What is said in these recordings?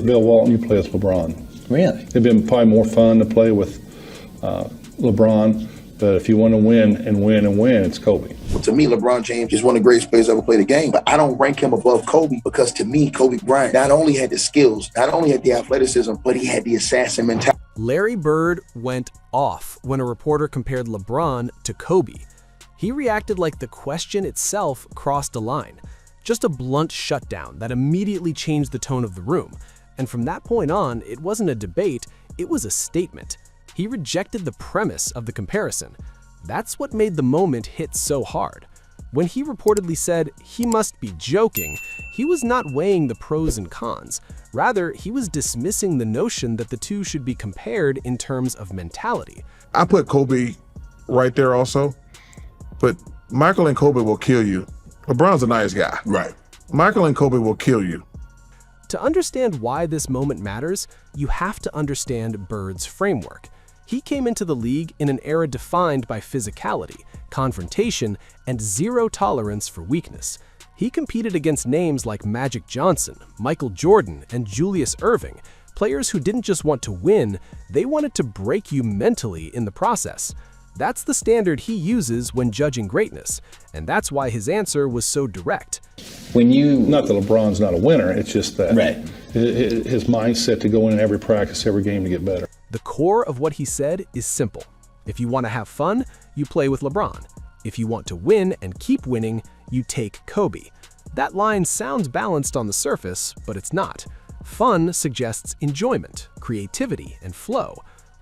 Bill Walton, you play with LeBron. Really? It'd been probably more fun to play with LeBron, but if you want to win and win and win, it's Kobe. To me, LeBron James is one of the greatest players ever played the game, but I don't rank him above Kobe because to me, Kobe Bryant not only had the skills, not only had the athleticism, but he had the assassin mentality. Larry Bird went off when a reporter compared LeBron to Kobe. He reacted like the question itself crossed a line. Just a blunt shutdown that immediately changed the tone of the room. And from that point on, it wasn't a debate, it was a statement. He rejected the premise of the comparison. That's what made the moment hit so hard. When he reportedly said he must be joking, he was not weighing the pros and cons. Rather, he was dismissing the notion that the two should be compared in terms of mentality. I put Kobe right there also, but Michael and Kobe will kill you. LeBron's a nice guy. Right. Michael and Kobe will kill you. To understand why this moment matters, you have to understand Bird's framework. He came into the league in an era defined by physicality, confrontation, and zero tolerance for weakness. He competed against names like Magic Johnson, Michael Jordan, and Julius Erving, players who didn't just want to win, they wanted to break you mentally in the process. That's the standard he uses when judging greatness, and that's why his answer was so direct. Not that LeBron's not a winner, it's just that Right. his mindset to go in every practice, every game to get better. The core of what he said is simple. If you want to have fun, you play with LeBron. If you want to win and keep winning, you take Kobe. That line sounds balanced on the surface, but it's not. Fun suggests enjoyment, creativity, and flow.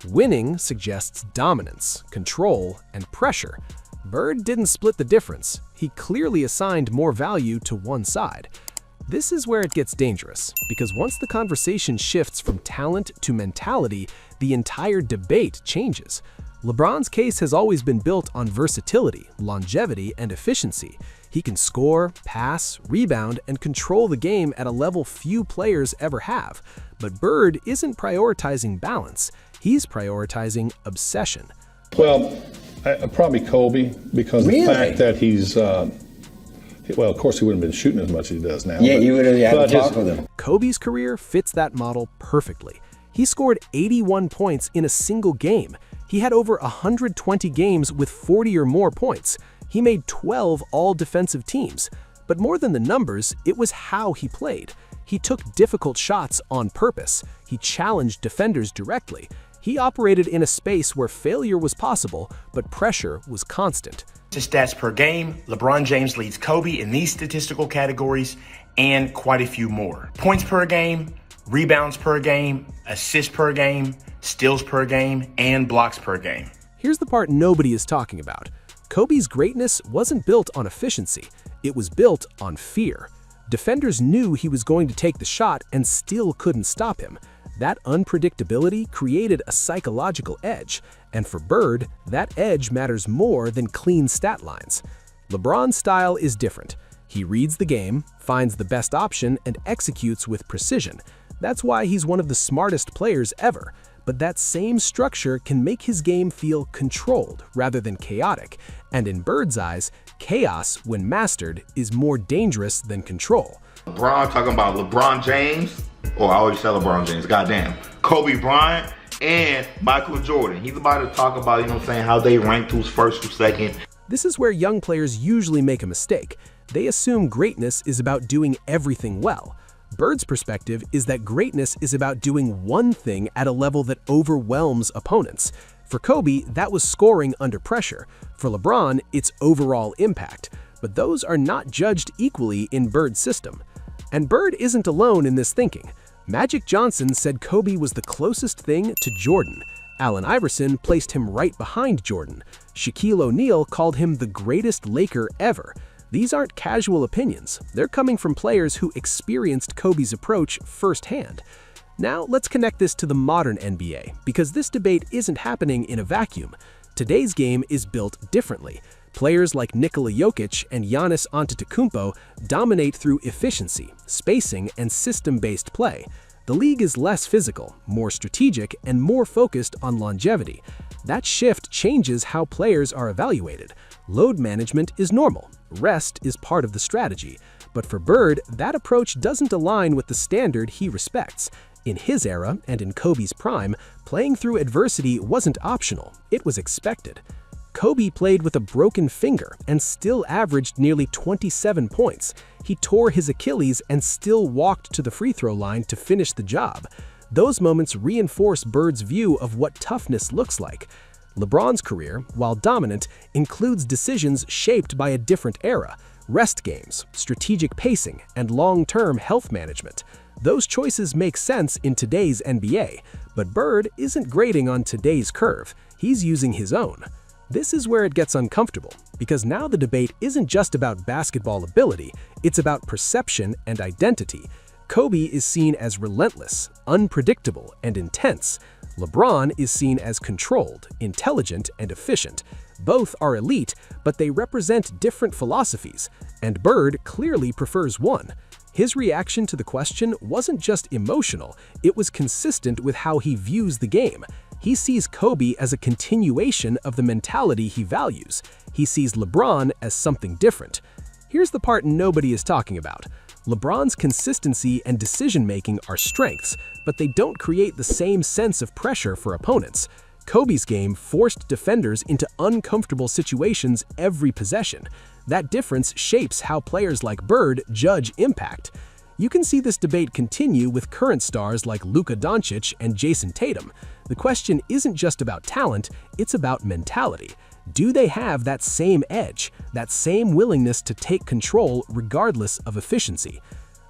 Winning suggests dominance, control, and pressure. Bird didn't split the difference. He clearly assigned more value to one side. This is where it gets dangerous, because once the conversation shifts from talent to mentality, the entire debate changes. LeBron's case has always been built on versatility, longevity, and efficiency. He can score, pass, rebound, and control the game at a level few players ever have. But Bird isn't prioritizing balance. He's prioritizing obsession. Well, probably Kobe, because of the fact that he's, well, of course he wouldn't have been shooting as much as he does now. Yeah, but, you would have had to talk with him. Kobe's career fits that model perfectly. He scored 81 points in a single game. He had over 120 games with 40 or more points. He made 12 all-defensive teams. But more than the numbers, it was how he played. He took difficult shots on purpose. He challenged defenders directly. He operated in a space where failure was possible, but pressure was constant. To stats per game, LeBron James leads Kobe in these statistical categories and quite a few more. Points per game, rebounds per game, assists per game, steals per game, and blocks per game. Here's the part nobody is talking about. Kobe's greatness wasn't built on efficiency. It was built on fear. Defenders knew he was going to take the shot and still couldn't stop him. That unpredictability created a psychological edge, and for Bird, that edge matters more than clean stat lines. LeBron's style is different. He reads the game, finds the best option, and executes with precision. That's why he's one of the smartest players ever. But that same structure can make his game feel controlled rather than chaotic. And in Bird's eyes, chaos, when mastered, is more dangerous than control. LeBron talking about LeBron James, or I always say LeBron James, goddamn, Kobe Bryant, and Michael Jordan. He's about to talk about, you know what I'm saying, how they rank who's first, who's second. This is where young players usually make a mistake. They assume greatness is about doing everything well. Bird's perspective is that greatness is about doing one thing at a level that overwhelms opponents. For Kobe, that was scoring under pressure. For LeBron, it's overall impact. But those are not judged equally in Bird's system. And Bird isn't alone in this thinking. Magic Johnson said Kobe was the closest thing to Jordan. Allen Iverson placed him right behind Jordan. Shaquille O'Neal called him the greatest Laker ever. These aren't casual opinions. They're coming from players who experienced Kobe's approach firsthand. Now, let's connect this to the modern NBA, because this debate isn't happening in a vacuum. Today's game is built differently. Players like Nikola Jokic and Giannis Antetokounmpo dominate through efficiency, spacing, and system-based play. The league is less physical, more strategic, and more focused on longevity. That shift changes how players are evaluated. Load management is normal. Rest is part of the strategy. But for Bird, that approach doesn't align with the standard he respects. In his era, and in Kobe's prime, playing through adversity wasn't optional, it was expected. Kobe played with a broken finger and still averaged nearly 27 points. He tore his Achilles and still walked to the free throw line to finish the job. Those moments reinforce Bird's view of what toughness looks like. LeBron's career, while dominant, includes decisions shaped by a different era: rest games, strategic pacing, and long-term health management. Those choices make sense in today's NBA, but Bird isn't grading on today's curve. He's using his own. This is where it gets uncomfortable, because now the debate isn't just about basketball ability, it's about perception and identity. Kobe is seen as relentless, unpredictable, and intense. LeBron is seen as controlled, intelligent, and efficient. Both are elite, but they represent different philosophies, and Bird clearly prefers one. His reaction to the question wasn't just emotional, it was consistent with how he views the game. He sees Kobe as a continuation of the mentality he values. He sees LeBron as something different. Here's the part nobody is talking about. LeBron's consistency and decision-making are strengths, but they don't create the same sense of pressure for opponents. Kobe's game forced defenders into uncomfortable situations every possession. That difference shapes how players like Bird judge impact. You can see this debate continue with current stars like Luka Doncic and Jason Tatum. The question isn't just about talent, it's about mentality. Do they have that same edge, that same willingness to take control regardless of efficiency?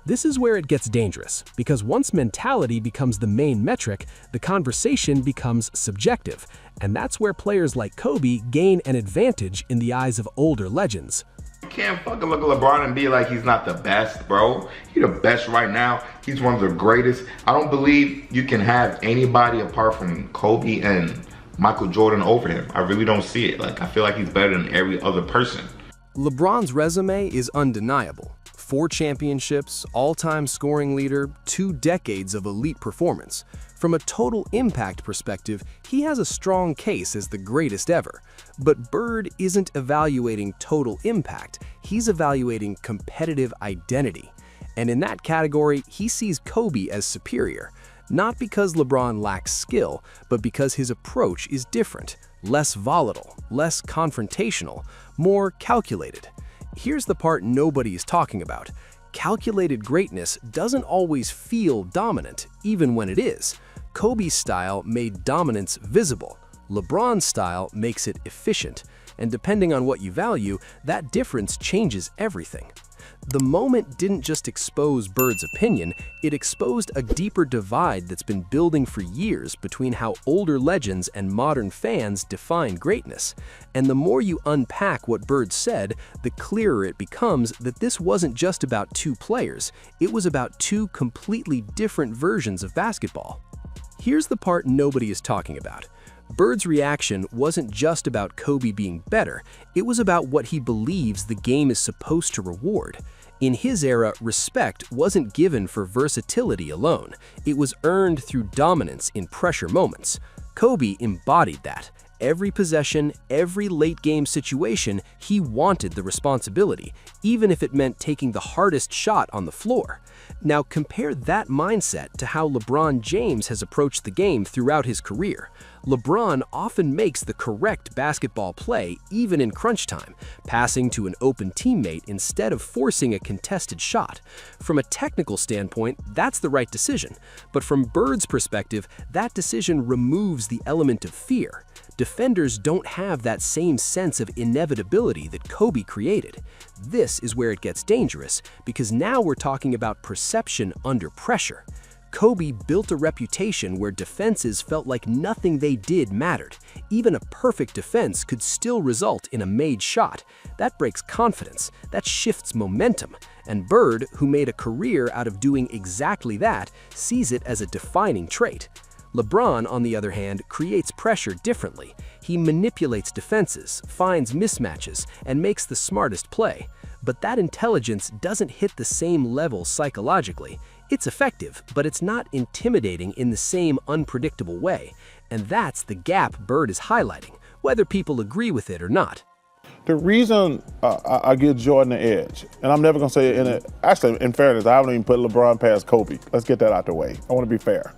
This is where it gets dangerous, because once mentality becomes the main metric, the conversation becomes subjective, and that's where players like Kobe gain an advantage in the eyes of older legends. You can't fucking look at LeBron and be like he's not the best, bro. He's the best right now. He's one of the greatest. I don't believe you can have anybody apart from Kobe and Michael Jordan over him. I really don't see it. Like, I feel like he's better than every other person. LeBron's resume is undeniable. 4 championships, all-time scoring leader, 2 decades of elite performance. From a total impact perspective, he has a strong case as the greatest ever. But Bird isn't evaluating total impact, he's evaluating competitive identity. And in that category, he sees Kobe as superior. Not because LeBron lacks skill, but because his approach is different, less volatile, less confrontational, more calculated. Here's the part nobody is talking about. Calculated greatness doesn't always feel dominant, even when it is. Kobe's style made dominance visible. LeBron's style makes it efficient. And depending on what you value, that difference changes everything. The moment didn't just expose Bird's opinion, it exposed a deeper divide that's been building for years between how older legends and modern fans define greatness. And the more you unpack what Bird said, the clearer it becomes that this wasn't just about 2 players, it was about 2 completely different versions of basketball. Here's the part nobody is talking about. Bird's reaction wasn't just about Kobe being better, it was about what he believes the game is supposed to reward. In his era, respect wasn't given for versatility alone, it was earned through dominance in pressure moments. Kobe embodied that. Every possession, every late-game situation, he wanted the responsibility, even if it meant taking the hardest shot on the floor. Now compare that mindset to how LeBron James has approached the game throughout his career. LeBron often makes the correct basketball play even in crunch time, passing to an open teammate instead of forcing a contested shot. From a technical standpoint, that's the right decision, but from Bird's perspective, that decision removes the element of fear. Defenders don't have that same sense of inevitability that Kobe created. This is where it gets dangerous, because now we're talking about perception under pressure. Kobe built a reputation where defenses felt like nothing they did mattered. Even a perfect defense could still result in a made shot. That breaks confidence, that shifts momentum. And Bird, who made a career out of doing exactly that, sees it as a defining trait. LeBron, on the other hand, creates pressure differently. He manipulates defenses, finds mismatches, and makes the smartest play. But that intelligence doesn't hit the same level psychologically. It's effective, but it's not intimidating in the same unpredictable way. And that's the gap Bird is highlighting, whether people agree with it or not. The reason I give Jordan the edge, and I'm never gonna say it actually, in fairness, I haven't even put LeBron past Kobe. Let's get that out the way. I want to be fair.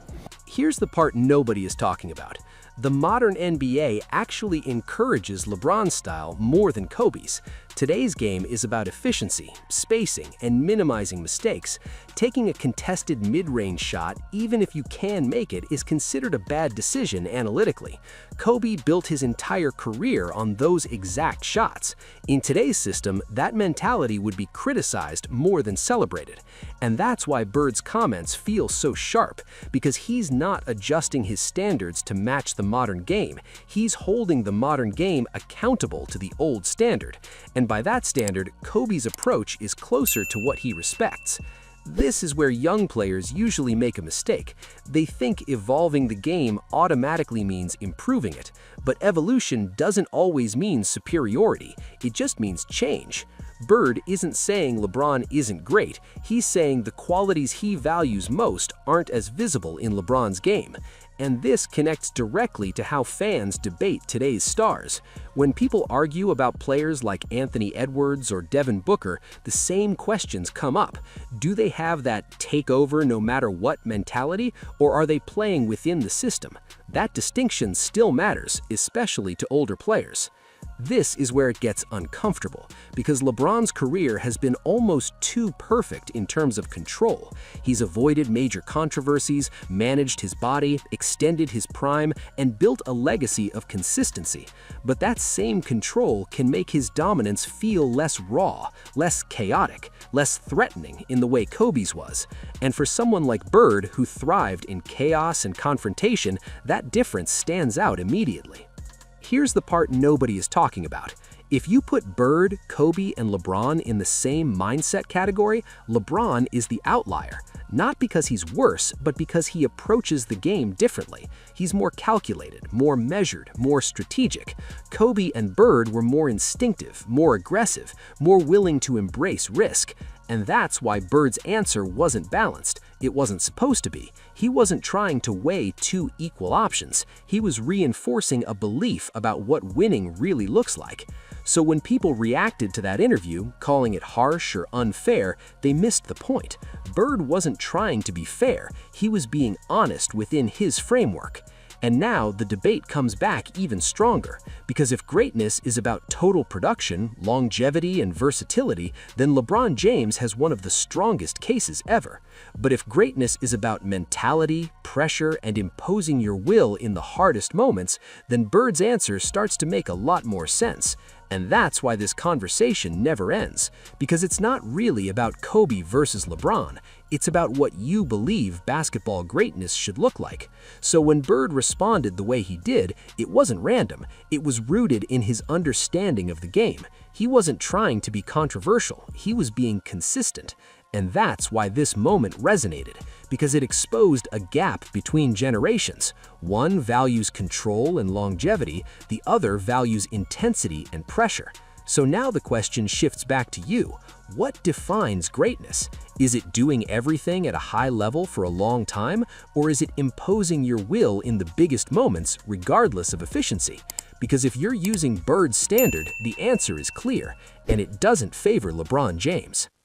Here's the part nobody is talking about. The modern NBA actually encourages LeBron's style more than Kobe's. Today's game is about efficiency, spacing, and minimizing mistakes. Taking a contested mid-range shot, even if you can make it, is considered a bad decision analytically. Kobe built his entire career on those exact shots. In today's system, that mentality would be criticized more than celebrated. And that's why Bird's comments feel so sharp, because he's not adjusting his standards to match the modern game. He's holding the modern game accountable to the old standard. And by that standard, Kobe's approach is closer to what he respects. This is where young players usually make a mistake. They think evolving the game automatically means improving it, but evolution doesn't always mean superiority, it just means change. Bird isn't saying LeBron isn't great, he's saying the qualities he values most aren't as visible in LeBron's game. And this connects directly to how fans debate today's stars. When people argue about players like Anthony Edwards or Devin Booker, the same questions come up. Do they have that take over no matter what mentality, or are they playing within the system? That distinction still matters, especially to older players. This is where it gets uncomfortable, because LeBron's career has been almost too perfect in terms of control. He's avoided major controversies, managed his body, extended his prime, and built a legacy of consistency. But that same control can make his dominance feel less raw, less chaotic, less threatening in the way Kobe's was. And for someone like Bird, who thrived in chaos and confrontation, that difference stands out immediately. Here's the part nobody is talking about. If you put Bird, Kobe, and LeBron in the same mindset category, LeBron is the outlier. Not because he's worse, but because he approaches the game differently. He's more calculated, more measured, more strategic. Kobe and Bird were more instinctive, more aggressive, more willing to embrace risk. And that's why Bird's answer wasn't balanced. It wasn't supposed to be. He wasn't trying to weigh two equal options. He was reinforcing a belief about what winning really looks like. So when people reacted to that interview, calling it harsh or unfair, they missed the point. Bird wasn't trying to be fair. He was being honest within his framework. And now the debate comes back even stronger, because if greatness is about total production, longevity, and versatility, then LeBron James has one of the strongest cases ever. But if greatness is about mentality, pressure, and imposing your will in the hardest moments, then Bird's answer starts to make a lot more sense. And that's why this conversation never ends, because it's not really about Kobe versus LeBron. It's about what you believe basketball greatness should look like. So when Bird responded the way he did, it wasn't random. It was rooted in his understanding of the game. He wasn't trying to be controversial. He was being consistent. And that's why this moment resonated, because it exposed a gap between generations. One values control and longevity, the other values intensity and pressure. So now the question shifts back to you. What defines greatness? Is it doing everything at a high level for a long time, or is it imposing your will in the biggest moments regardless of efficiency? Because if you're using Bird's standard, the answer is clear, and it doesn't favor LeBron James.